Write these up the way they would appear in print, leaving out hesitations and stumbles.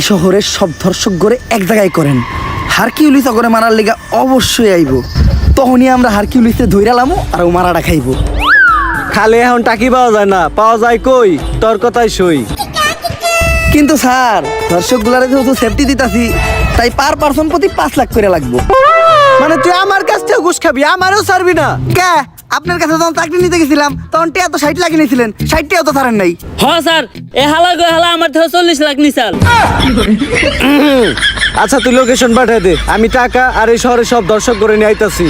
শহরের সব ধর্ষক গড়ে এক জায়গায় করেন, হারকিউলিস করে মারার লিগা অবশ্যই আইব। তখনই আমরা হারকিউলিসে ধইরালামো আর ও মারাটা খাইব। খালি এখন টাকি পাওয়া যায় না, পাওয়া যায় কই? তোর কথাই সই। কিন্তু স্যার, দর্শক গুলারে যেহেতু সেফটি দিতাছি, তাই পার পার্সন প্রতি 5 লাখ করে লাগবো। মানে তুই আমার কাছ থেকে ঘুষ খাবি, আমারও ছাড়বি না? কে আপনার কাছে যখন চাকরি নিতে গেছিলাম তখন টিয়া তো 60 লাখ নিয়েছিলেন, 60 টাও তো ছাড়েন নাই। হ্যাঁ স্যার, এ হালা গো হালা আমার থেকে 40 লাখ নিছাল। আচ্ছা তুই লোকেশন পাঠিয়ে দে, আমি টাকা আর এই শহরে সব দর্শক করে নিয়ে আইতাছি।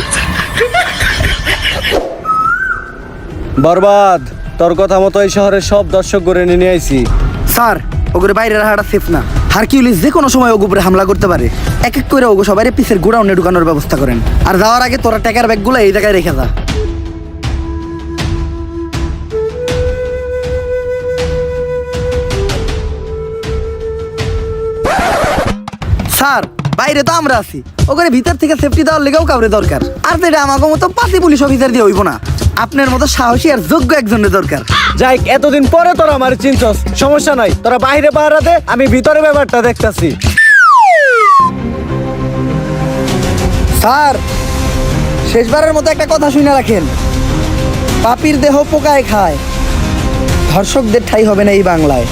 বরবাদ, তোর কথা মতো এই শহরের সব দর্শক করে নিয়ে আইছি। স্যার, ওগুলো বাইরে রাখাটা সেফ না। হারকিউলিস যে কোনো সময় ওগুলো উপরে হামলা করতে পারে। এক এক করে ওগো সবাই পিসের গোডাউনে ঢুকানোর ব্যবস্থা করেন। আর যাওয়ার আগে তোরা টাকার ব্যাগগুলো এই জায়গায় রেখে যা। স্যার, বাইরে তো আমরা আছি, ওখানে ভিতর থেকে সেফটি দেওয়ার লেগেও কাউরে দরকার। আর তো এটা আমাকে মতো পাতি পুলিশ অফিসার দিয়ে হইব না, আপনার মতো সাহসী আর যোগ্য একজনের দরকার। যাই, এতদিন পরে তোরা আমার চিনছস, সমস্যা নাই, তোরা বাইরে পাহারা দে, আমি ভিতরে ব্যাপারটা দেখতাছি। স্যার, শেষবারের মতো একটা কথা শুনে রাখেন, পাপির দেহ পোকায় খায়, ধর্ষকদের ঠাঁই হবে না এই বাংলায়।